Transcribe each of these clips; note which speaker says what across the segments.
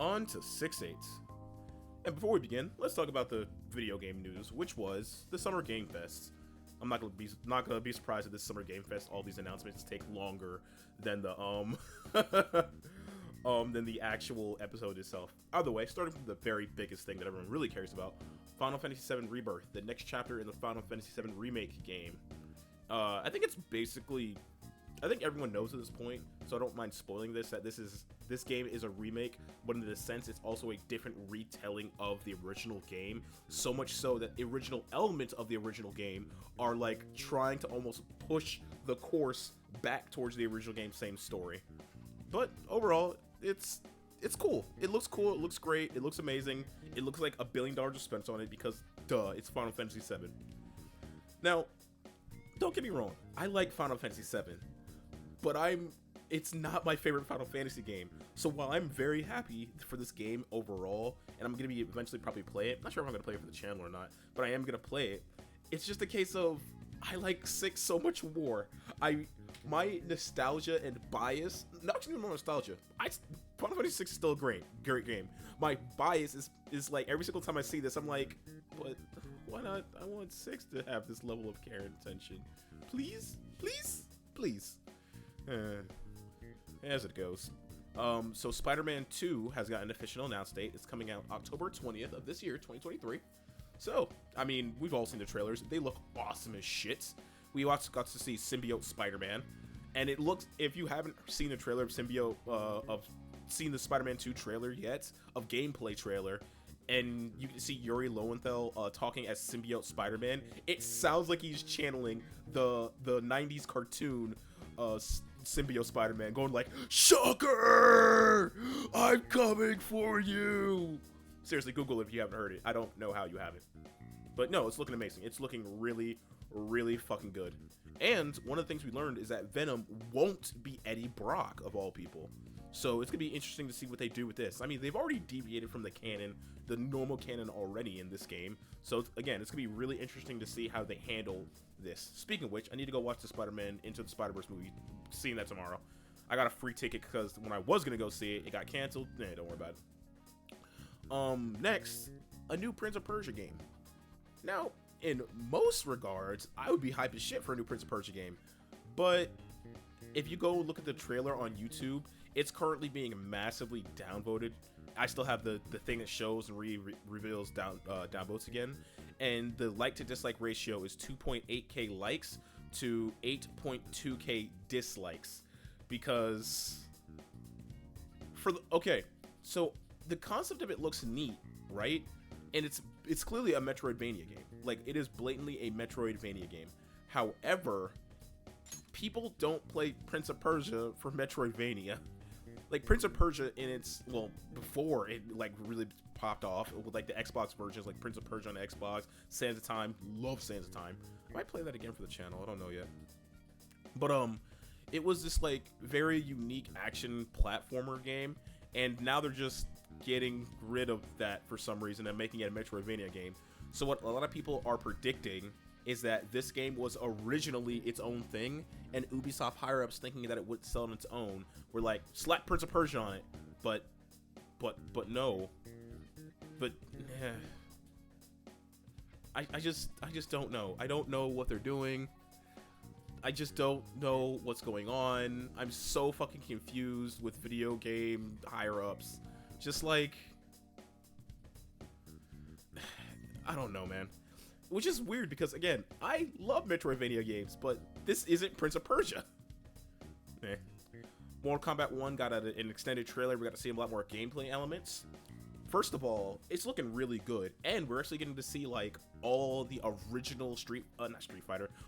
Speaker 1: On to 6-8. And before we begin, let's talk about the video game news, which was the Summer Game Fest. I'm not gonna be surprised at this Summer Game Fest. All these announcements take longer than the than the actual episode itself. Either way, starting from the very biggest thing that everyone really cares about, Final Fantasy VII Rebirth, the next chapter in the Final Fantasy VII Remake game. I think it's basically, I think everyone knows at this point, so I don't mind spoiling this, that this game is a remake, but in the sense it's also a different retelling of the original game, so much so that the original elements of the original game are like trying to almost push the course back towards the original game, same story. But overall, it's cool. It looks cool, it looks great, it looks amazing, it looks like $1 billion was spent on it because, duh, it's Final Fantasy VII. Now, don't get me wrong, I like Final Fantasy VII, but it's not my favorite Final Fantasy game. So while I'm very happy for this game overall, and I'm gonna be eventually probably play it, I'm not sure if I'm gonna play it for the channel or not, but I am gonna play it. It's just a case of I like 6 so much more. My nostalgia and bias, not even more nostalgia. Final Fantasy 6 is still a great game. My bias is like every single time I see this, I'm like, but why not? I want 6 to have this level of care and attention. Please, please, please. As it goes. So Spider-Man 2 has got an official announced date. It's coming out October 20th of this year, 2023. So, I mean, we've all seen the trailers. They look awesome as shit. We also got to see Symbiote Spider-Man, and it looks, if you haven't seen the trailer of Symbiote, seen the Spider-Man 2 trailer yet, of gameplay trailer, and you can see Yuri Lowenthal talking as Symbiote Spider-Man, it sounds like he's channeling the 90s cartoon Symbiote Spider-Man, going like, "Shocker! I'm coming for you!" Seriously, Google it if you haven't heard it. I don't know how you haven't. But no, it's looking amazing. It's looking really, really fucking good. And one of the things we learned is that Venom won't be Eddie Brock, of all people. So it's going to be interesting to see what they do with this. I mean, they've already deviated from the canon, the normal canon already in this game. So again, it's going to be really interesting to see how they handle this. Speaking of which, I need to go watch the Spider-Man Into the Spider-Verse movie. Seeing that tomorrow. I got a free ticket because when I was going to go see it, it got canceled. Nah, don't worry about it. Next, a new Prince of Persia game. Now, in most regards, I would be hype as shit for a new Prince of Persia game, but if you go look at the trailer on YouTube, it's currently being massively downvoted. I still have the thing that shows and reveals downvotes again, and the like to dislike ratio is 2.8k likes to 8.2k dislikes, because so the concept of it looks neat, right? And it's clearly a Metroidvania game. Like, it is blatantly a Metroidvania game. However, people don't play Prince of Persia for Metroidvania. Like, Prince of Persia in its, well, before it like really popped off with like the Xbox versions, like Prince of Persia on the Xbox, Sands of Time, love Sands of Time. I might play that again for the channel, I don't know yet. But it was this like very unique action platformer game, and now they're just getting rid of that for some reason and making it a Metroidvania game. So what a lot of people are predicting is that this game was originally its own thing, and Ubisoft higher-ups, thinking that it would sell on its own, were like, slap Prince of Persia on it, but no. But I just don't know. I don't know what they're doing. I just don't know what's going on. I'm so fucking confused with video game higher-ups. Just like, I don't know, man. Which is weird because, again, I love Metroidvania games, but this isn't Prince of Persia. Mortal Kombat 1 got an extended trailer. We got to see a lot more gameplay elements. First of all, it's looking really good, and we're actually getting to see like all the original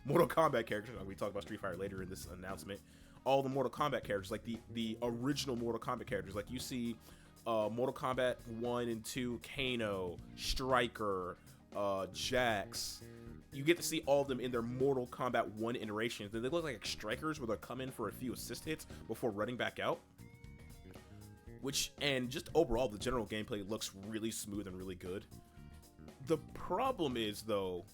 Speaker 1: Mortal Kombat characters. We talk about Street Fighter later in this announcement. All the Mortal Kombat characters, like the original Mortal Kombat characters, like you see Mortal Kombat 1 and 2, Kano, Stryker, Jax. You get to see all of them in their Mortal Kombat 1 iterations. They look like strikers where they'll come in for a few assist hits before running back out. And just overall, the general gameplay looks really smooth and really good. The problem is, though,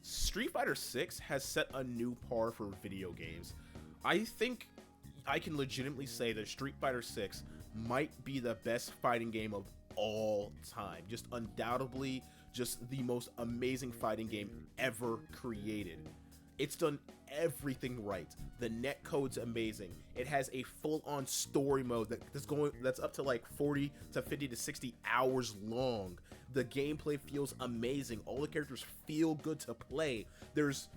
Speaker 1: Street Fighter 6 has set a new par for video games. I think I can legitimately say that Street Fighter 6 might be the best fighting game of all time. Just undoubtedly, just the most amazing fighting game ever created. It's done everything right. The netcode's amazing. It has a full-on story mode that's up to like 40 to 50 to 60 hours long. The gameplay feels amazing. All the characters feel good to play. There's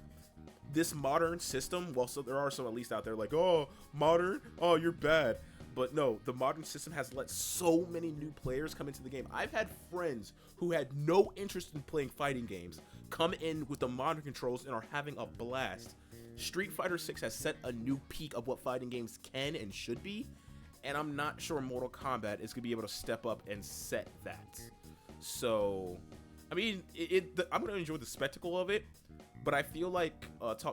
Speaker 1: this modern system, well, so there are some at least out there like, oh, modern, oh, you're bad. But no, the modern system has let so many new players come into the game. I've had friends who had no interest in playing fighting games come in with the modern controls and are having a blast. Street Fighter 6 has set a new peak of what fighting games can and should be, and I'm not sure Mortal Kombat is going to be able to step up and set that. So, I mean, I'm going to enjoy the spectacle of it, but I feel like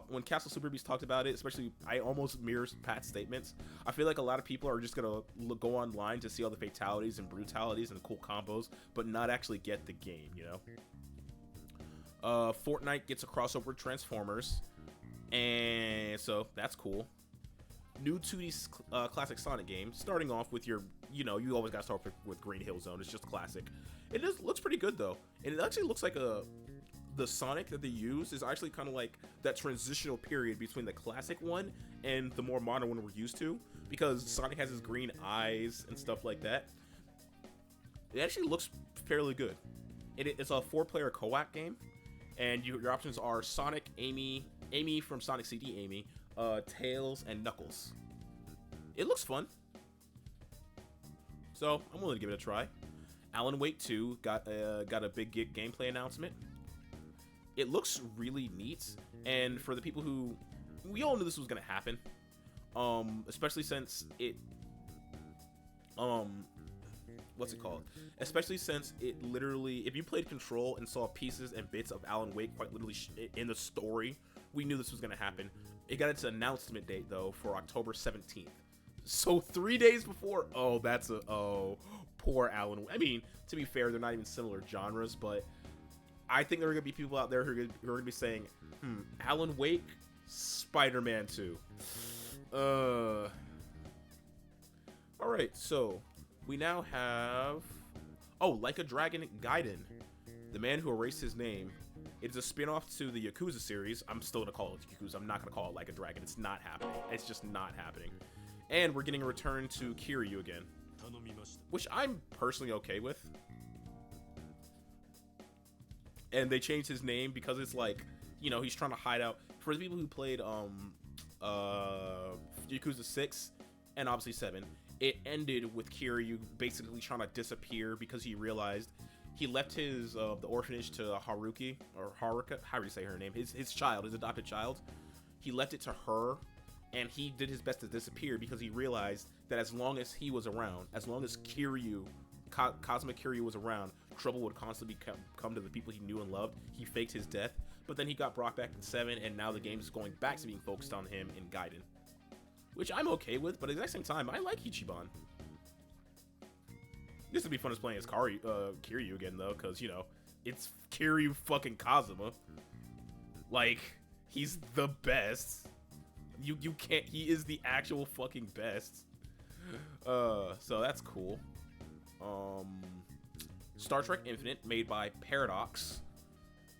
Speaker 1: when Castle Super Beast talked about it, especially, I almost mirrors Pat's statements. I feel like a lot of people are just going to go online to see all the fatalities and brutalities and the cool combos, but not actually get the game, you know? Fortnite gets a crossover with Transformers, and so that's cool. New 2D classic Sonic game, starting off with your, you know, you always got to start with Green Hill Zone. It's just classic. It looks pretty good, though. And it actually looks like the Sonic that they use is actually kind of like that transitional period between the classic one and the more modern one we're used to, because Sonic has his green eyes and stuff like that. It actually looks fairly good. It's a 4-player co-op game, and your options are Sonic, Amy from Sonic CD, Amy, Tails, and Knuckles. It looks fun, so I'm willing to give it a try. Alan Wake 2 got a big gameplay announcement. It looks really neat, and for the people who, we all knew this was gonna happen, especially since it, what's it called? Especially since it literally, if you played Control and saw pieces and bits of Alan Wake quite literally in the story, we knew this was gonna happen. It got its announcement date though for October 17th. So 3 days before, poor Alan Wake. I mean, to be fair, they're not even similar genres, but I think there are gonna be people out there who are gonna be saying, Alan Wake, Spider-Man 2. Alright, so we now have, Like a Dragon Gaiden, the man who erased his name. It's a spin-off to the Yakuza series. I'm still gonna call it Yakuza. I'm not gonna call it Like a Dragon. It's not happening. It's just not happening. And we're getting a return to Kiryu again, which I'm personally okay with. And they changed his name because it's like, you know, he's trying to hide out. For the people who played Yakuza 6 and obviously 7, it ended with Kiryu basically trying to disappear because he realized he left his the orphanage to Haruka, how do you say her name? His child, his adopted child. He left it to her, and he did his best to disappear because he realized that as long as he was around, as long as Cosmic Kiryu was around, trouble would constantly come to the people he knew and loved. He faked his death, but then he got brought back in 7, and now the game is going back to being focused on him in Gaiden, which I'm okay with, but at the exact same time, I like Ichiban. This would be fun as playing as Kiryu again, though, because, you know, it's Kiryu fucking Kazuma. Like, he's the best. You can't, he is the actual fucking best. So that's cool. Star Trek Infinite, made by Paradox.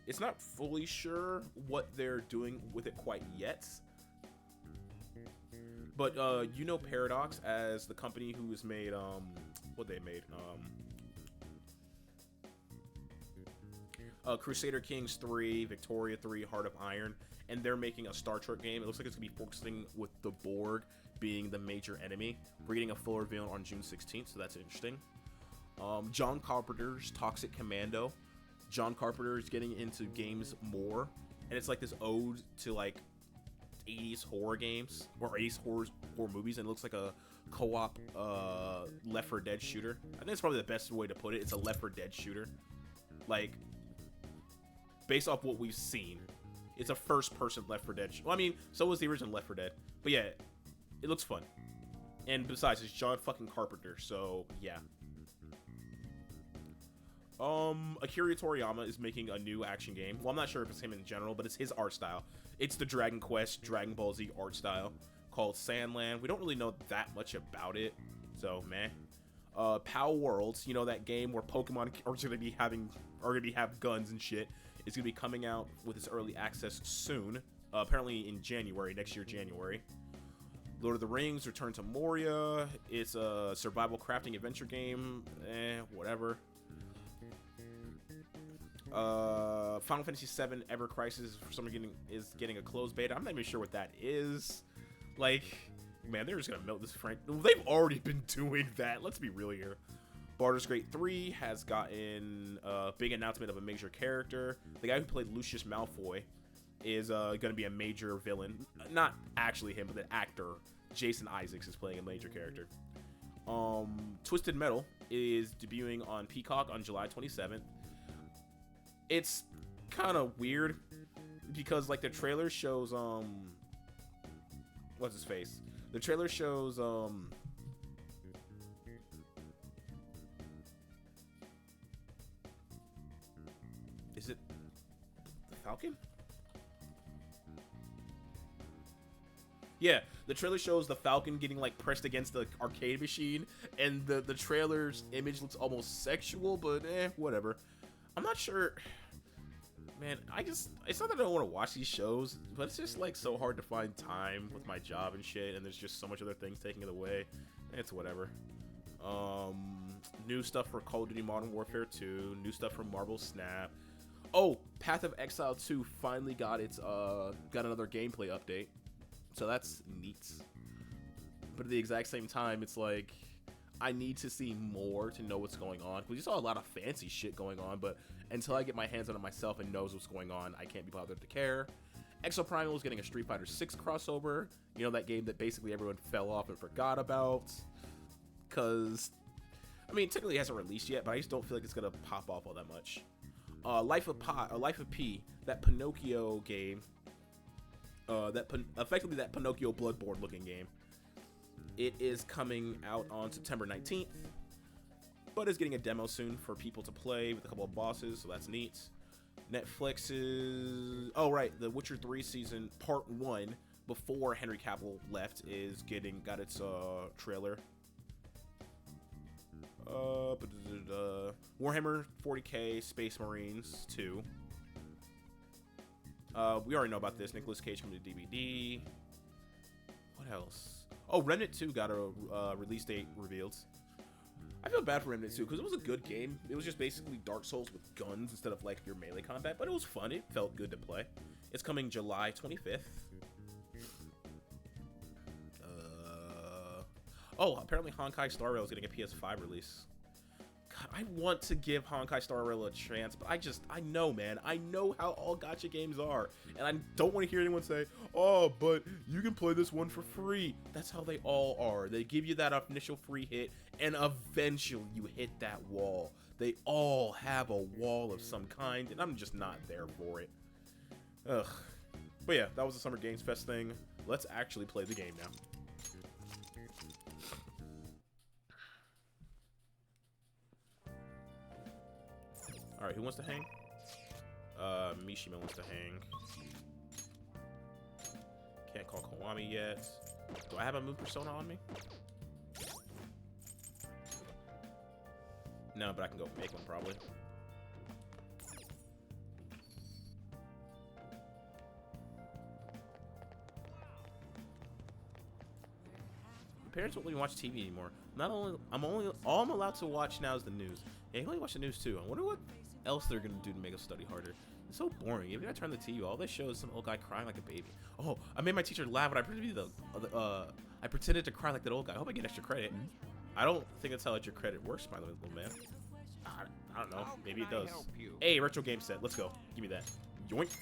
Speaker 1: It's not fully sure what they're doing with it quite yet. But, you know Paradox as the company who has made, what they made? Crusader Kings 3, Victoria 3, Heart of Iron, and they're making a Star Trek game. It looks like it's going to be focusing with the Borg being the major enemy. We're getting a full reveal on June 16th, so that's interesting. John Carpenter's Toxic Commando. John Carpenter is getting into games more, and it's like this ode to like 80s horror games or 80s horror movies, and it looks like a co-op Left 4 Dead shooter. I think it's probably the best way to put it. It's a Left 4 Dead shooter, like based off what we've seen. It's a first-person Left 4 Dead. Well, I mean, so was the original Left 4 Dead, but yeah, it looks fun. And besides, it's John fucking Carpenter, so yeah. Akira Toriyama is making a new action game. Well, I'm not sure if it's him in general, but it's his art style. It's the Dragon Quest, Dragon Ball Z art style, called Sandland. We don't really know that much about it, so meh. Pow Worlds, you know, that game where Pokemon are gonna have guns and shit. It's gonna be coming out with its early access soon. Apparently in January, next year, January. Lord of the Rings: Return to Moria. It's a survival crafting adventure game. Whatever. Final Fantasy VII Ever Crisis for some is getting a closed beta. I'm not even sure what that is. Like, man, they're just gonna milk this frank. They've already been doing that. Let's be real here. Baldur's Gate 3 has gotten a big announcement of a major character. The guy who played Lucius Malfoy is gonna be a major villain. Not actually him, but the actor Jason Isaacs is playing a major character. Twisted Metal is debuting on Peacock on July 27th. It's kind of weird because like the trailer shows what's his face? The trailer shows is it the Falcon? Yeah, the trailer shows the Falcon getting like pressed against the arcade machine, and the trailer's image looks almost sexual, but whatever. I'm not sure, man. It's not that I don't want to watch these shows, but it's just like so hard to find time with my job and shit, and there's just so much other things taking it away. It's whatever. New stuff for Call of Duty Modern Warfare 2, new stuff from Marvel Snap. Oh, Path of Exile 2 finally got another gameplay update. So that's neat. But at the exact same time, it's like, I need to see more to know what's going on. Because you saw a lot of fancy shit going on, but until I get my hands on it myself and knows what's going on, I can't be bothered to care. Exoprimal is getting a Street Fighter 6 crossover. You know, that game that basically everyone fell off and forgot about. Because, I mean, technically it hasn't released yet, but I just don't feel like it's going to pop off all that much. Life of P, that Pinocchio game. Effectively that Pinocchio Bloodborne looking game. It is coming out on September 19th, but is getting a demo soon for people to play with a couple of bosses, so that's neat. Netflix is... Oh, right, The Witcher 3 season part 1, before Henry Cavill left, got its trailer. Warhammer 40k Space Marines 2. We already know about this. Nicolas Cage coming to DVD. What else? Oh, Remnant 2 got a release date revealed. I feel bad for Remnant 2 because it was a good game. It was just basically Dark Souls with guns instead of like your melee combat, but it was fun. It felt good to play. It's coming July 25th. Oh, apparently Honkai Star Rail is getting a PS5 release. God, I want to give Honkai Star Rail a chance, but I know, man. I know how all gacha games are, and I don't want to hear anyone say, oh, but you can play this one for free. That's how they all are. They give you that initial free hit, and eventually you hit that wall. They all have a wall of some kind, and I'm just not there for it. Ugh. But yeah, that was the Summer Games Fest thing. Let's actually play the game now. Alright, who wants to hang? Mishima wants to hang. Can't call Kiwami yet. Do I have a move persona on me? No, but I can go make one probably. Parents won't let me watch TV anymore. All I'm allowed to watch now is the news. Yeah, you can only watch the news too. I wonder what else they're gonna do to make us study harder. It's so boring. Even if I turn the TV, all they show is some old guy crying like a baby. Oh, I made my teacher laugh when I pretended to cry like that old guy. I hope I get extra credit. I don't think that's how extra credit works, by the way, little man. I don't know. Maybe it does. Hey, retro game set. Let's go. Give me that. Yoink.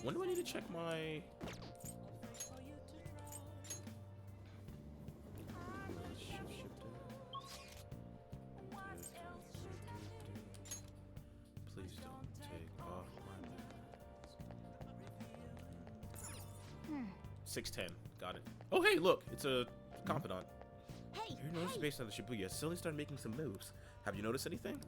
Speaker 1: When do I need to check my... Please don't take off my mask. 610. Got it. Oh, hey, look. It's a confidant.
Speaker 2: Hey,
Speaker 1: Your nose is based on the Shibuya. Silly started making some moves. Have you noticed anything?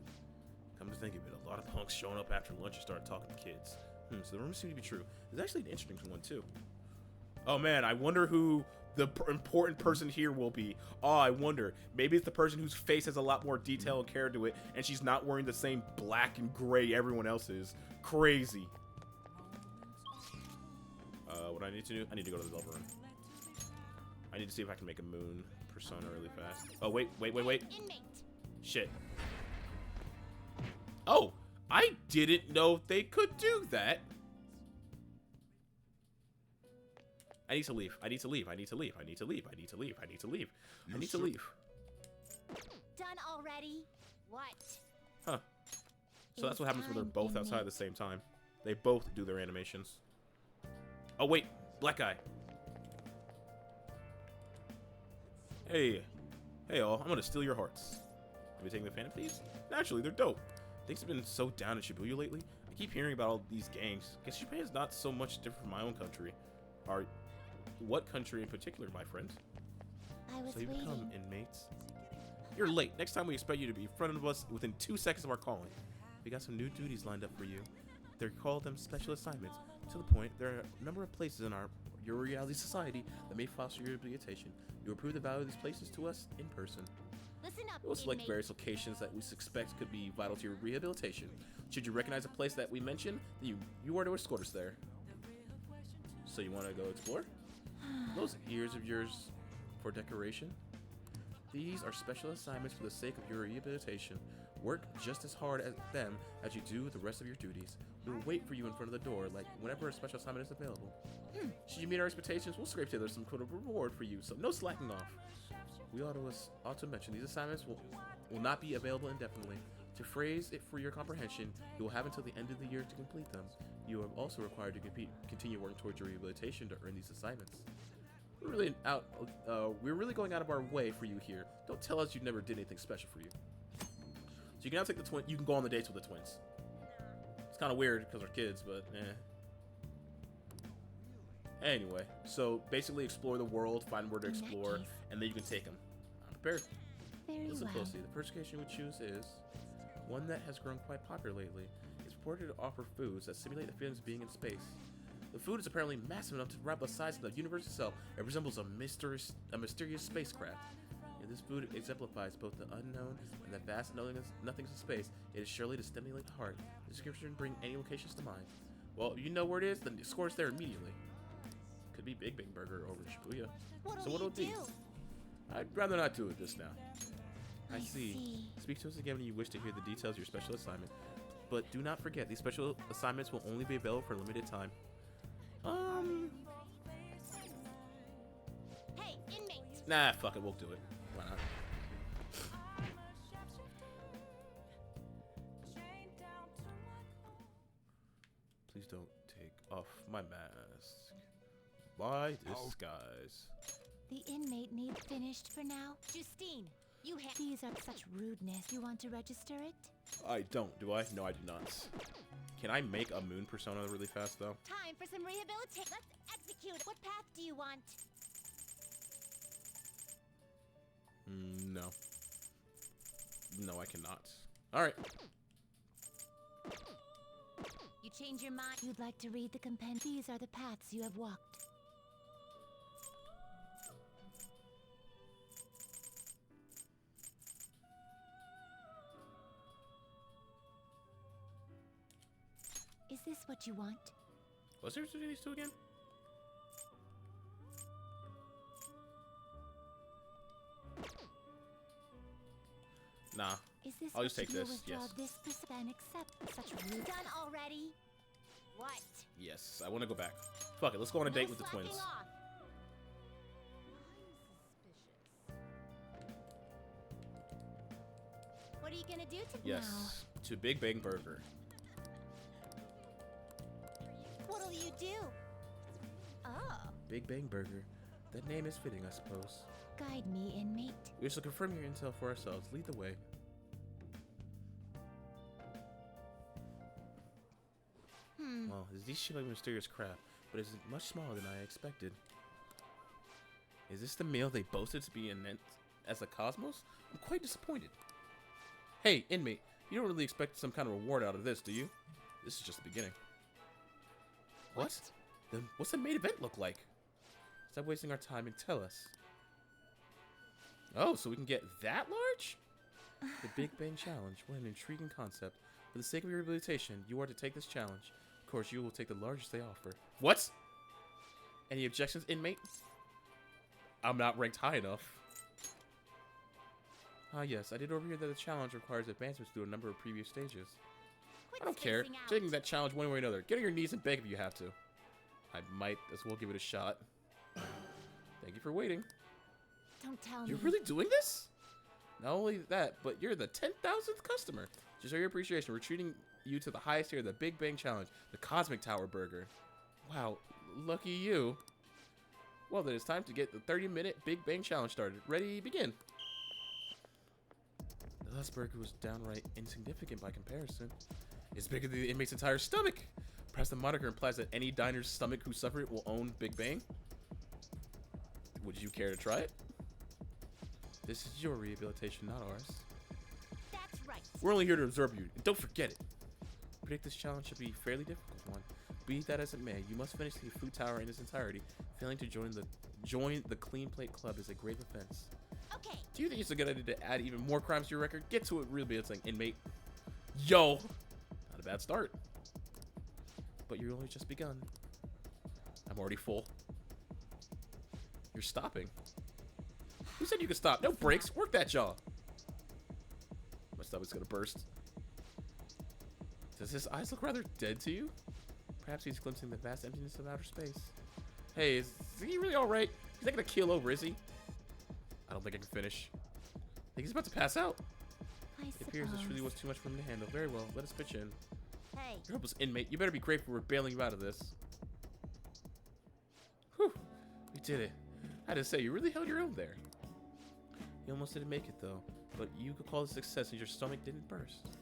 Speaker 1: Come to think of it, a lot of punks showing up after lunch and start talking to kids. So the rumors seem to be true. There's actually an interesting one too. Oh man, I wonder who the important person here will be. Oh, I wonder. Maybe it's the person whose face has a lot more detail and care to it, and she's not wearing the same black and gray everyone else is. Crazy. What I need to do? I need to go to the developer room. I need to see if I can make a moon persona really fast. Oh, wait. Shit. Oh, I didn't know they could do that. I need to leave. I need to leave.
Speaker 2: Done already? What?
Speaker 1: Huh. So that's what happens when they're both outside at the same time. They both do their animations. Oh, wait. Black guy. Hey. Hey, all. I'm gonna steal your hearts. Have you taken the fan of these? Naturally, they're dope. Things have been so down in Shibuya lately. I keep hearing about all these gangs. Guess Japan is not so much different from my own country. What country in particular, my friend?
Speaker 2: So you
Speaker 1: become inmates? You're late. Next time we expect you to be in front of us within 2 seconds of our calling. We got some new duties lined up for you. They call them special assignments. To the point, there are a number of places in your reality society that may foster your rehabilitation. You will prove the value of these places to us in person.
Speaker 2: Listen up,
Speaker 1: We'll select
Speaker 2: inmate.
Speaker 1: various locations that we suspect could be vital to your rehabilitation. Should you recognize a place that we mentioned, then you are to escort us there. So you want to go explore? Those ears of yours for decoration? These are special assignments for the sake of your rehabilitation. Work just as hard at them as you do the rest of your duties. We will wait for you in front of the door, like whenever a special assignment is available. Should you meet our expectations, we'll scrape together some sort of reward for you, so no slacking off. We ought to mention these assignments will not be available indefinitely. To phrase it for your comprehension, you will have until the end of the year to complete them. You are also required to continue working towards your rehabilitation to earn these assignments. We're really going out of our way for you here. Don't tell us you never did anything special for you. So you can now take the you can go on the dates with the twins. It's kind of weird because they're kids, but Anyway, so basically explore the world, find where to explore, and then you can take them. I'm prepared. Listen closely. The first location we choose is one that has grown quite popular lately. It's purported to offer foods that simulate the feelings of being in space. The food is apparently massive enough to rival the size of the universe itself. It resembles a mysterious spacecraft. And this food exemplifies both the unknown and the vast nothingness of space. It is surely to stimulate the heart. The description bring any locations to mind. Well, if you know where it is, then score us there immediately. Could be Big Bang Burger over in Shibuya. So what'll it be? I'd rather not do it this now. I see. Speak to us again when you wish to hear the details of your special assignment. But do not forget, these special assignments will only be available for a limited time.
Speaker 2: Hey, inmate.
Speaker 1: Nah, fuck it, we'll do it. Why not? Please don't take off my mask. Why disguise?
Speaker 2: The inmate needs finished for now. Justine, these are such rudeness. You want to register it?
Speaker 1: I don't, do I? No, I do not. Can I make a moon persona really fast, though?
Speaker 2: Time for some rehabilitation. Let's execute. What path do you want?
Speaker 1: No. No, I cannot. Alright.
Speaker 2: You change your mind. You'd like to read the compendium. These are the paths you have walked. Is this what you want?
Speaker 1: Was there between these two again? Nah.
Speaker 2: Is this
Speaker 1: I'll just take
Speaker 2: what you
Speaker 1: this,
Speaker 2: withdraw
Speaker 1: yes.
Speaker 2: This then accept such rude. Done already? What?
Speaker 1: Yes, I want to go back. Fuck it, let's go on a date with the twins.
Speaker 2: Off. What are you gonna do to
Speaker 1: Yes, to Big Bang Burger.
Speaker 2: What'll you do? Oh.
Speaker 1: Big Bang Burger. That name is fitting, I suppose.
Speaker 2: Guide me, inmate.
Speaker 1: We shall confirm your intel for ourselves. Lead the way. Well, these seem like mysterious crap, but it's much smaller than I expected. Is this the meal they boasted to be in as a cosmos? I'm quite disappointed. Hey, inmate, You don't really expect some kind of reward out of this, do you? This is just the beginning. What? Then what's the main event look like? Stop wasting our time and tell us. Oh, so we can get that large? The Big Bang Challenge. What an intriguing concept. For the sake of your rehabilitation, you are to take this challenge. Of course, you will take the largest they offer. What? Any objections, inmate? I'm not ranked high enough. Ah, yes, I did overhear that the challenge requires advancements through a number of previous stages. I don't care. Taking that challenge one way or another. Get on your knees and beg if you have to. I might as well give it a shot. Thank you for waiting.
Speaker 2: Don't tell me.
Speaker 1: You're really doing this? Not only that, but you're the 10,000th customer. To show your appreciation, we're treating you to the highest tier of the Big Bang Challenge, the Cosmic Tower Burger. Wow, lucky you. Well, then it's time to get the 30-minute Big Bang Challenge started. Ready, begin. The last burger was downright insignificant by comparison. It's bigger than the inmate's entire stomach. Perhaps the moniker implies that any diner's stomach who suffered it will own Big Bang. Would you care to try it? This is your rehabilitation, not ours.
Speaker 2: That's right.
Speaker 1: We're only here to observe you. And don't forget it. I predict this challenge should be a fairly difficult one. Be that as it may, you must finish the food tower in its entirety. Failing to join the Clean Plate Club is a grave offense.
Speaker 2: Okay.
Speaker 1: Do you think it's a good idea to add even more crimes to your record? Get to it, rehabilitating inmate. Yo, not a bad start. But you're only just begun. I'm already full. You're stopping. Who said you could stop? No brakes. Work that jaw. My stomach's gonna burst. Does his eyes look rather dead to you? Perhaps he's glimpsing the vast emptiness of outer space. Hey, is he really alright? He's not gonna keel over, is he? I don't think I can finish. I think he's about to pass out. It appears this really was too much for him to handle. Very well, let us pitch in.
Speaker 2: Hey.
Speaker 1: You're helpless inmate. You better be grateful we're bailing you out of this. Whew. We did it. I had to say, you really held your own there. You almost didn't make it, though. But you could call it a success since your stomach didn't burst.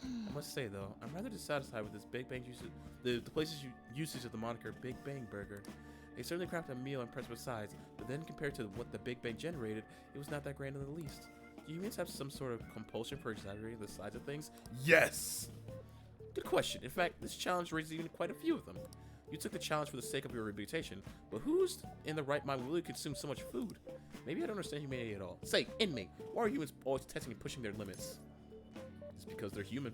Speaker 1: I must say, though, I'm rather dissatisfied with this Big Bang usage, the place's usage of the moniker Big Bang Burger. They certainly crafted a meal impressive size, but then compared to what the Big Bang generated, it was not that grand in the least. Do humans have some sort of compulsion for exaggerating the size of things? Yes! Good question. In fact, this challenge raises even quite a few of them. You took the challenge for the sake of your rehabilitation, but who's in the right mind will really consume so much food? Maybe I don't understand humanity at all. Say, inmate, why are humans always testing and pushing their limits? It's because they're human.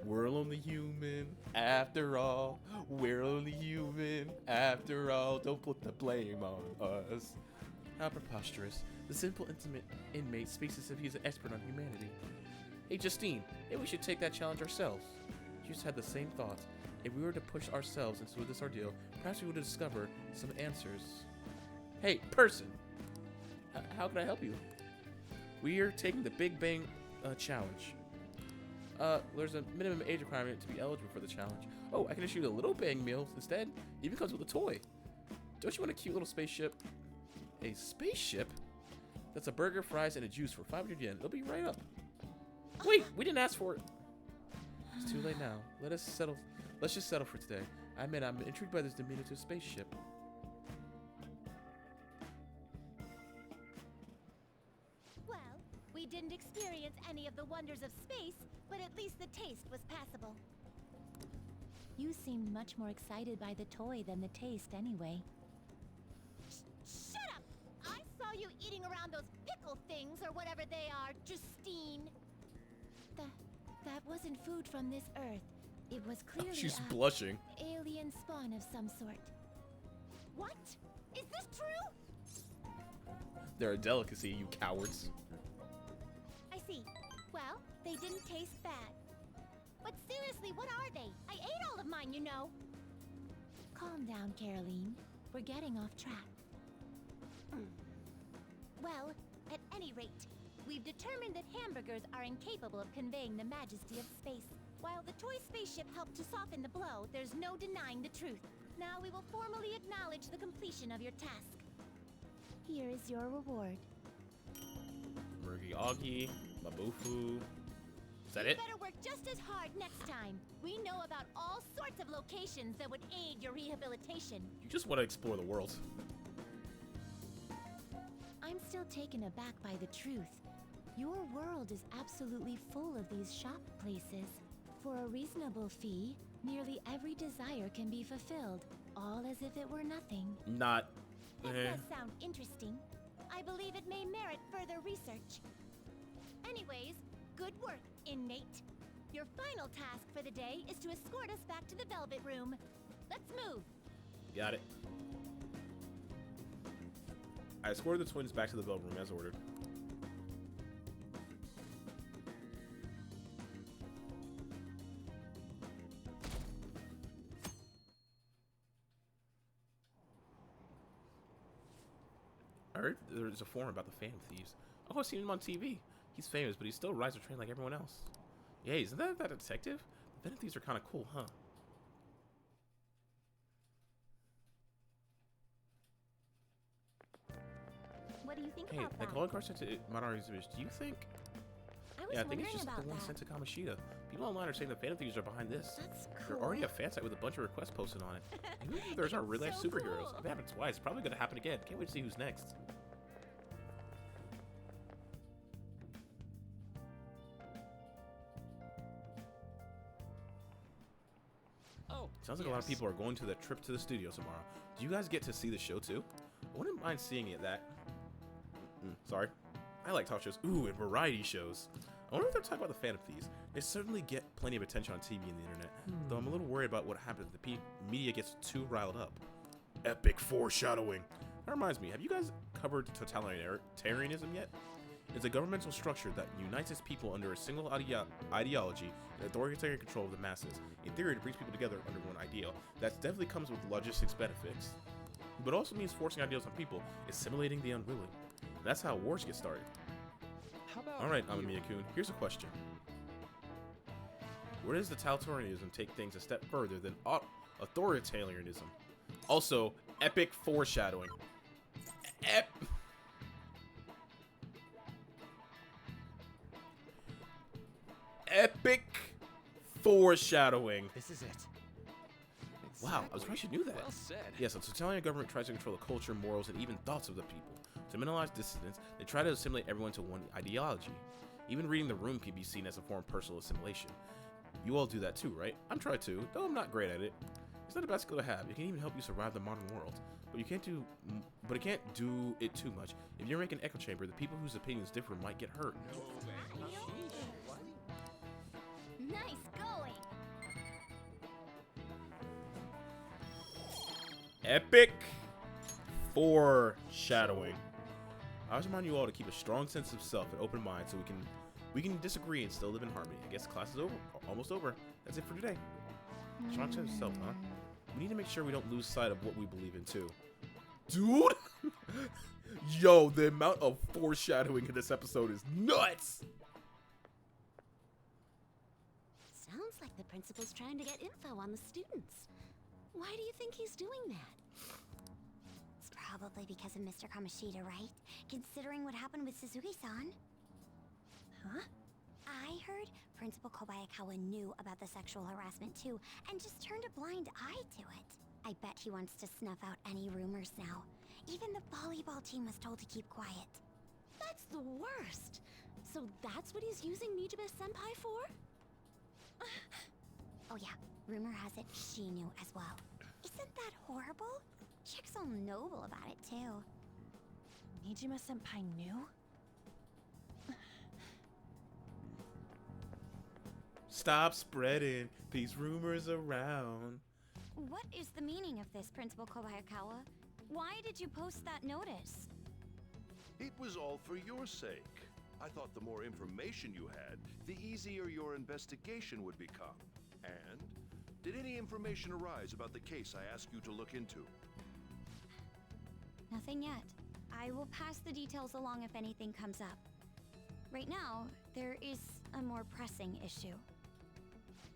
Speaker 1: We're only human, after all. We're only human, after all. Don't put the blame on us. How preposterous. The simple, intimate inmate speaks as if he's an expert on humanity. Hey, Justine, maybe we should take that challenge ourselves. You just had the same thought. If we were to push ourselves into this ordeal, perhaps we would discover some answers. Hey, person! How can I help you? We are taking the Big Bang challenge. There's a minimum age requirement to be eligible for the challenge. Oh, I can issue the Little Bang meal instead. It even comes with a toy. Don't you want a cute little spaceship? A spaceship? That's a burger, fries, and a juice for 500 yen. It'll be right up. Wait, we didn't ask for it. It's too late now. Let's just settle for today. I admit I'm intrigued by this diminutive spaceship.
Speaker 2: Well, we didn't experience any of the wonders of space, but at least the taste was passable. You seemed much more excited by the toy than the taste anyway. Shut up! I saw you eating around those pickle things or whatever they are, Justine. That wasn't food from this Earth. It was clearly
Speaker 1: She's blushing.
Speaker 2: Alien spawn of some sort. What? Is this true?
Speaker 1: They're a delicacy, you cowards.
Speaker 2: I see. Well, they didn't taste bad. But seriously, what are they? I ate all of mine, you know. Calm down, Caroline. We're getting off track. Well, at any rate, we've determined that hamburgers are incapable of conveying the majesty of space. While the toy spaceship helped to soften the blow, there's no denying the truth. Now we will formally acknowledge the completion of your task. Here is your reward.
Speaker 1: Murgi-Augi, Mabufu. Is that it?
Speaker 2: You better work just as hard next time. We know about all sorts of locations that would aid your rehabilitation.
Speaker 1: You just want to explore the world.
Speaker 2: I'm still taken aback by the truth. Your world is absolutely full of these shop places. For a reasonable fee, nearly every desire can be fulfilled, all as if it were nothing.
Speaker 1: Not.
Speaker 2: That does sound interesting. I believe it may merit further research. Anyways, good work, inmate. Your final task for the day is to escort us back to the Velvet Room. Let's move.
Speaker 1: Got it. I escorted the twins back to the Velvet Room as ordered. I heard there's a forum about the Phantom Thieves. Oh, I've seen him on TV. He's famous, but he still rides a train like everyone else. Yeah, isn't that detective? The Phantom Thieves are kind of cool, huh?
Speaker 2: What do you think
Speaker 1: Hey,
Speaker 2: about
Speaker 1: the
Speaker 2: that?
Speaker 1: calling card sent to Madari's image. Do you think?
Speaker 2: I was
Speaker 1: Yeah, I think it's
Speaker 2: wondering
Speaker 1: just the
Speaker 2: about
Speaker 1: one
Speaker 2: that.
Speaker 1: sent to Kamoshida. People online are saying the Phantom Thieves are behind this.
Speaker 2: That's
Speaker 1: There's
Speaker 2: cool.
Speaker 1: already a fan site with a bunch of requests posted on it. Maybe there's our real life
Speaker 2: So
Speaker 1: superheroes.
Speaker 2: cool.
Speaker 1: It happened twice. Probably gonna happen again. Can't wait to see who's next.
Speaker 3: Oh,
Speaker 1: Sounds like a lot of people are going to the trip to the studio tomorrow. Do you guys get to see the show too? I wouldn't mind seeing it. Sorry. I like talk shows. Ooh, and variety shows. I wonder if they're talking about the Phantom Thieves. They certainly get plenty of attention on TV and the internet, though I'm a little worried about what happens if the media gets too riled up. Epic foreshadowing. That reminds me, have you guys covered totalitarianism yet? It's a governmental structure that unites its people under a single ideology and authoritarian control of the masses. In theory, it brings people together under one ideal. That definitely comes with logistics benefits, but also means forcing ideals on people, assimilating the unwilling. That's how wars get started.
Speaker 3: how about
Speaker 1: Alright,
Speaker 3: you?
Speaker 1: Amamiya-kun, here's a question. Where does the totalitarianism take things a step further than authoritarianism? Also, epic foreshadowing. Epic foreshadowing.
Speaker 3: This is it.
Speaker 1: Wow, I was surprised you knew that.
Speaker 3: Well said.
Speaker 1: Yes, a totalitarian government tries to control the culture, morals, and even thoughts of the people. To minimize dissidents, they try to assimilate everyone to one ideology. Even reading the room can be seen as a form of personal assimilation. You all do that too, right? I'm trying to, though I'm not great at it. It's not a bad skill to have. It can even help you survive the modern world. But it can't do it too much. If you're making an echo chamber, the people whose opinions differ might get hurt.
Speaker 2: Nice going.
Speaker 1: Epic foreshadowing. I always remind you all to keep a strong sense of self and open mind so we can disagree and still live in harmony. I guess class is over. Almost over. That's it for today. Strong sense of self, huh? We need to make sure we don't lose sight of what we believe in too. Dude! Yo, the amount of foreshadowing in this episode is nuts!
Speaker 2: Sounds like the principal's trying to get info on the students. Why do you think he's doing that? It's probably because of Mr. Kamoshida, right? Considering what happened with Suzuki-san. Huh? I heard Principal Kobayakawa knew about the sexual harassment too, and just turned a blind eye to it. I bet he wants to snuff out any rumors now. Even the volleyball team was told to keep quiet. That's the worst! So that's what he's using Nijibe-senpai for? Oh yeah, rumor has it she knew as well. Isn't that horrible? Chick's all noble about it too. Nijima-senpai knew?
Speaker 1: Stop spreading these rumors around.
Speaker 2: What is the meaning of this, Principal Kobayakawa? Why did you post that notice?
Speaker 4: It was all for your sake. I thought the more information you had, the easier your investigation would become. And did any information arise about the case I asked you to look into?
Speaker 2: Nothing yet. I will pass the details along if anything comes up. Right now, there is a more pressing issue.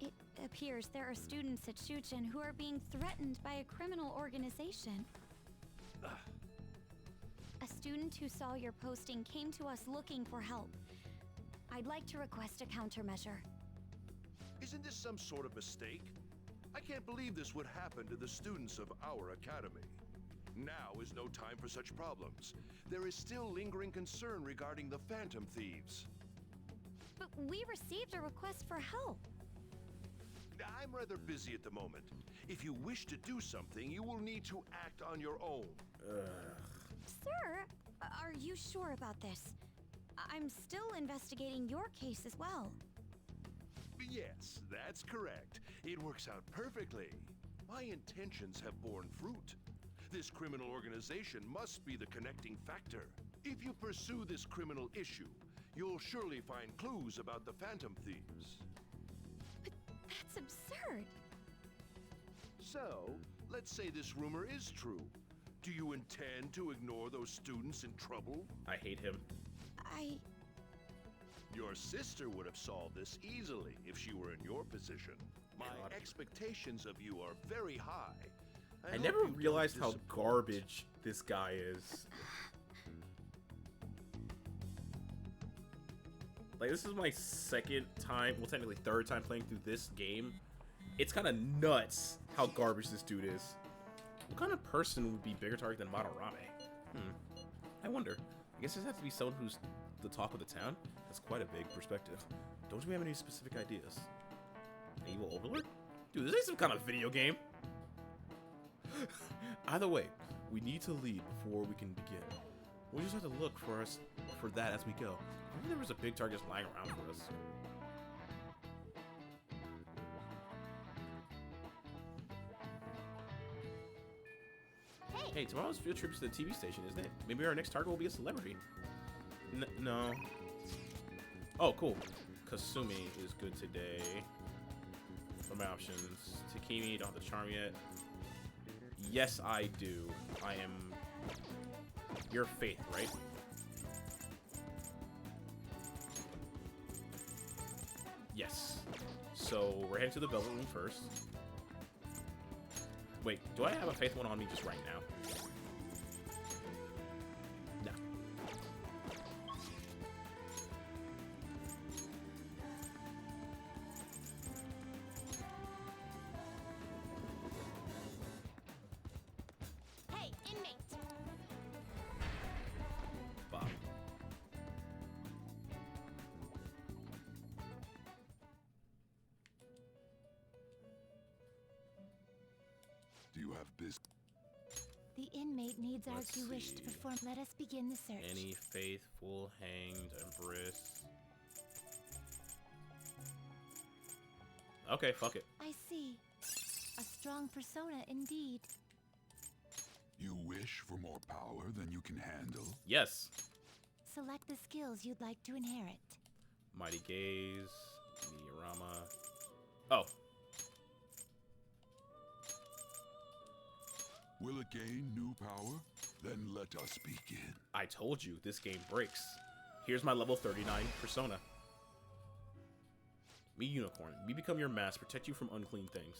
Speaker 2: It appears there are students at Shuchen who are being threatened by a criminal organization. A student who saw your posting came to us looking for help. I'd like to request a countermeasure.
Speaker 4: Isn't this some sort of mistake? I can't believe this would happen to the students of our academy. Now is no time for such problems. There is still lingering concern regarding the Phantom Thieves.
Speaker 2: But we received a request for help.
Speaker 4: I'm rather busy at the moment. If you wish to do something, you will need to act on your own.
Speaker 2: Sir, are you sure about this? I'm still investigating your case as well.
Speaker 4: Yes, that's correct. It works out perfectly. My intentions have borne fruit. This criminal organization must be the connecting factor. If you pursue this criminal issue, you'll surely find clues about the Phantom Thieves.
Speaker 2: But that's absurd.
Speaker 4: So, let's say this rumor is true. Do you intend to ignore those students in trouble?
Speaker 1: I hate him.
Speaker 4: Your sister would have solved this easily if she were in your position. My
Speaker 1: God.
Speaker 4: expectations of you are very high.
Speaker 1: I
Speaker 4: hope
Speaker 1: never
Speaker 4: you don't
Speaker 1: realized how
Speaker 4: disappoint.
Speaker 1: garbage this guy is. Like, this is my second time, well, technically third time playing through this game. It's kind of nuts how garbage this dude is. What kind of person would be bigger target than Madarame? I wonder. I guess this has to be someone who's the talk of the town. That's quite a big perspective. Don't we have any specific ideas? An evil overlord? Dude, this ain't some kind of video game. Either way, we need to lead before we can begin. We'll just have to look for that as we go. Maybe there was a big target just lying around for us. Hey, tomorrow's field trip to the TV station, isn't it? Maybe our next target will be a celebrity. No. Oh, cool. Kasumi is good today. What are my options? Takimi, don't have the charm yet. Yes, I do. I am... You're Faith, right? Yes. So, we're heading to the Velvet Room first. Wait, do I have a Faith one on me just right now? No.
Speaker 2: Hey, inmate!
Speaker 1: Bob.
Speaker 5: Do you have business?
Speaker 2: The inmate needs our
Speaker 1: Let's
Speaker 2: due wish
Speaker 1: see.
Speaker 2: to perform. Let us begin the search.
Speaker 1: Any faithful hanged empress. Okay, fuck it.
Speaker 2: I see. A strong persona indeed.
Speaker 5: You wish for more power than you can handle?
Speaker 1: Yes.
Speaker 2: Select the skills you'd like to inherit.
Speaker 1: Mighty Gaze. Meteorama. Oh.
Speaker 5: Will it gain new power? Then let us begin.
Speaker 1: I told you, this game breaks. Here's my level 39 persona. Me Unicorn. Me become your mask, protect you from unclean things.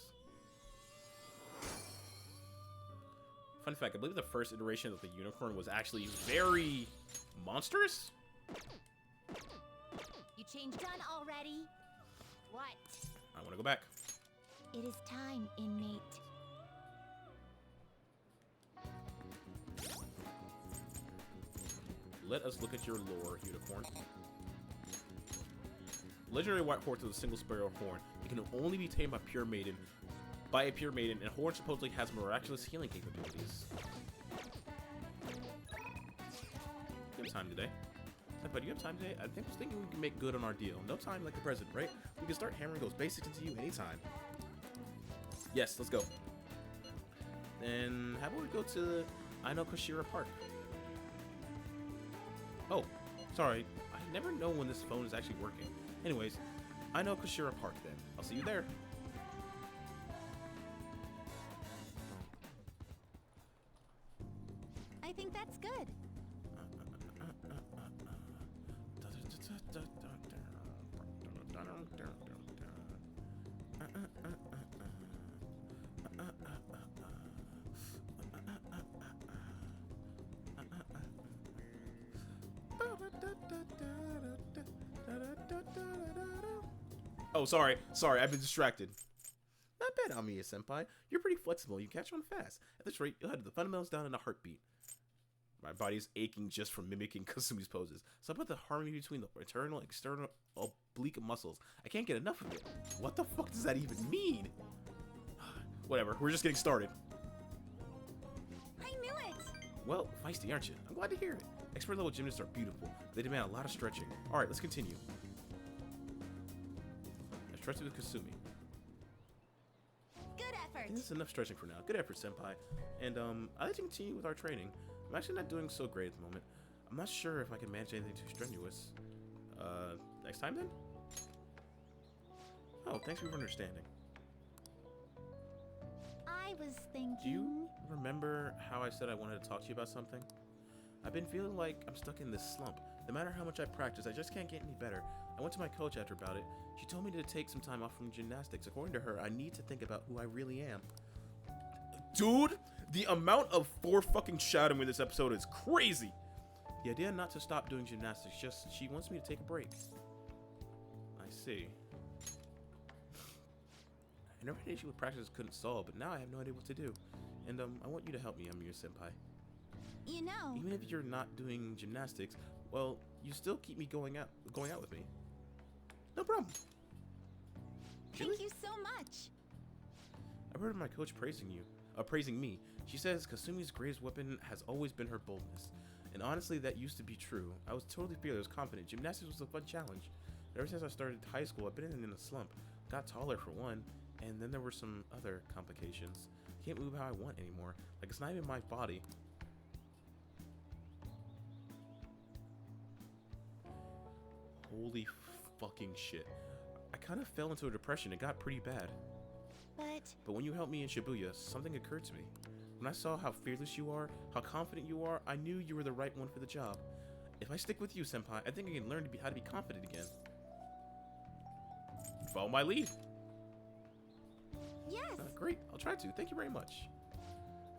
Speaker 1: Fun fact, I believe the first iteration of the Unicorn was actually very monstrous.
Speaker 2: You changed done already? What?
Speaker 1: I want to go back.
Speaker 2: It is time, inmate.
Speaker 1: Let us look at your lore, Unicorn. Legendary white horse with a single sparrow horn. It can only be tamed by pure maiden. By a pure maiden, and horn supposedly has miraculous healing capabilities. You have time today. But you have time today? I was thinking we can make good on our deal. No time like the present, right? We can start hammering those basics into you anytime. Yes, let's go. Then how about we go to Koshira Park? Oh, sorry. I never know when this phone is actually working. Anyways, Koshira Park then. I'll see you there.
Speaker 2: I think that's good.
Speaker 1: Oh, sorry, I've been distracted. Not bad, Amiya-senpai. You're pretty flexible. You catch on fast. At this rate, you'll have the fundamentals down in a heartbeat. My body's aching just from mimicking Kasumi's poses. So I put the harmony between the internal and external oblique muscles. I can't get enough of it. What the fuck does that even mean? Whatever, we're just getting started.
Speaker 2: I knew it!
Speaker 1: Well, feisty, aren't you? I'm glad to hear it. Expert level gymnasts are beautiful. They demand a lot of stretching. Alright, let's continue. I stretched with Kasumi.
Speaker 2: Good effort!
Speaker 1: I think that's enough stretching for now. Good effort, senpai. And, I'd like to continue with our training. I'm actually not doing so great at the moment. I'm not sure if I can manage anything too strenuous. Next time then? Oh, thanks for your understanding.
Speaker 2: I was thinking...
Speaker 1: Do you remember how I said I wanted to talk to you about something? I've been feeling like I'm stuck in this slump. No matter how much I practice, I just can't get any better. I went to my coach after about it. She told me to take some time off from gymnastics. According to her, I need to think about who I really am. Dude, the amount of foreshadowing in this episode is crazy. The idea not to stop doing gymnastics, just she wants me to take a break. I see. I never had an issue with practice couldn't solve, but now I have no idea what to do. And I want you to help me, Amiya-senpai.
Speaker 2: You know...
Speaker 1: Even if you're not doing gymnastics, well, you still keep me going out with me. No problem.
Speaker 2: Thank you so much!
Speaker 1: I've heard of my coach praising me. She says Kasumi's greatest weapon has always been her boldness. And honestly, that used to be true. I was totally fearless, confident. Gymnastics was a fun challenge. Ever since I started high school, I've been in a slump. Got taller for one, and then there were some other complications. I can't move how I want anymore. Like, it's not even my body. Holy fucking shit. I kind of fell into a depression. It got pretty bad. But when you helped me in Shibuya, something occurred to me. When I saw how fearless you are, how confident you are, I knew you were the right one for the job. If I stick with you, senpai, I think I can learn how to be confident again. Follow my lead.
Speaker 2: Yes.
Speaker 1: Great. I'll try to. Thank you very much.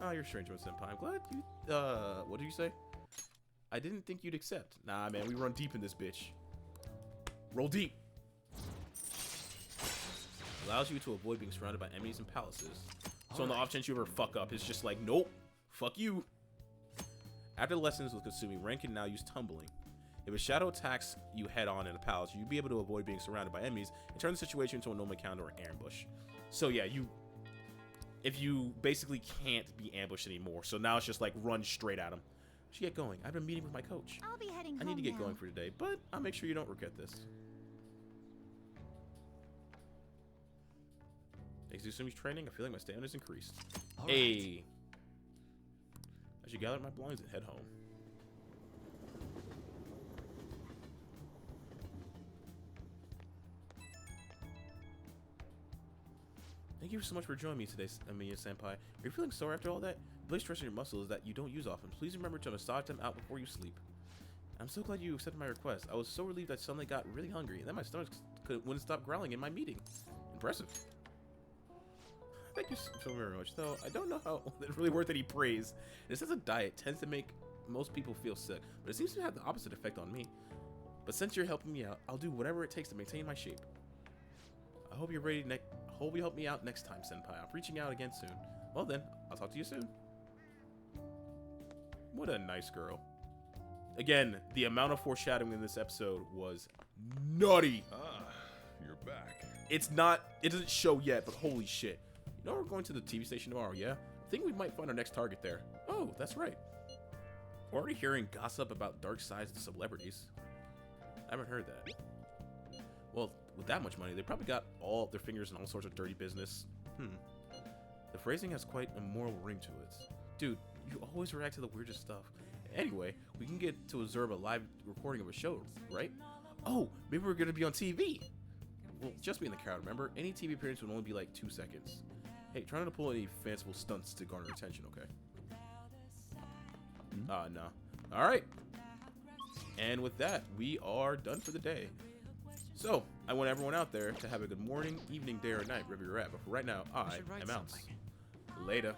Speaker 1: Oh, you're a strange one, senpai. I'm glad you... what did you say? I didn't think you'd accept. Nah, man. We run deep in this bitch. Roll deep. Allows you to avoid being surrounded by enemies and palaces. So on the off chance you ever fuck up, it's just like, nope. Fuck you. After lessons with Kasumi, Ren can now use tumbling. If a shadow attacks you head on in a palace, you'll be able to avoid being surrounded by enemies and turn the situation into a normal encounter or ambush. So yeah, if you basically can't be ambushed anymore, so now it's just like run straight at them. Should get going. I've been meeting with my coach.
Speaker 2: I'll be heading home
Speaker 1: I need to get
Speaker 2: now.
Speaker 1: going for today, but I'll make sure you don't regret this. Thanks to Sumi's training, I feel like my stamina's increased. Hey, I should gather my belongings and head home. Thank you so much for joining me today, Amiya-senpai. Are you feeling sore after all that? Really stressing your muscles that you don't use often. Please remember to massage them out before you sleep. I'm so glad you accepted my request. I was so relieved I suddenly got really hungry, and then my stomach wouldn't stop growling in my meeting. Impressive. Thank you so very much, though I don't know how it's really worth any praise. It says a diet tends to make most people feel sick, but it seems to have the opposite effect on me. But since you're helping me out, I'll do whatever it takes to maintain my shape. I hope you're ready. Hope you help me out next time, senpai. I'm reaching out again soon. Well then, I'll talk to you soon. What a nice girl. Again, the amount of foreshadowing in this episode was nutty.
Speaker 4: Ah, you're back.
Speaker 1: It doesn't show yet, but holy shit. You know we're going to the TV station tomorrow, yeah? I think we might find our next target there. Oh, that's right. We're already hearing gossip about dark sides of celebrities. I haven't heard that. Well, with that much money, they probably got all their fingers in all sorts of dirty business. The phrasing has quite a moral ring to it. Dude, you always react to the weirdest stuff. Anyway, we can get to observe a live recording of a show, right? Oh, maybe we're gonna be on TV. Well, just be in the crowd, remember? Any TV appearance would only be like 2 seconds. Hey, try not to pull any fanciful stunts to garner attention, okay? No. Alright. And with that, we are done for the day. So, I want everyone out there to have a good morning, evening, day, or night, wherever you're at. But for right now, I am out. Later.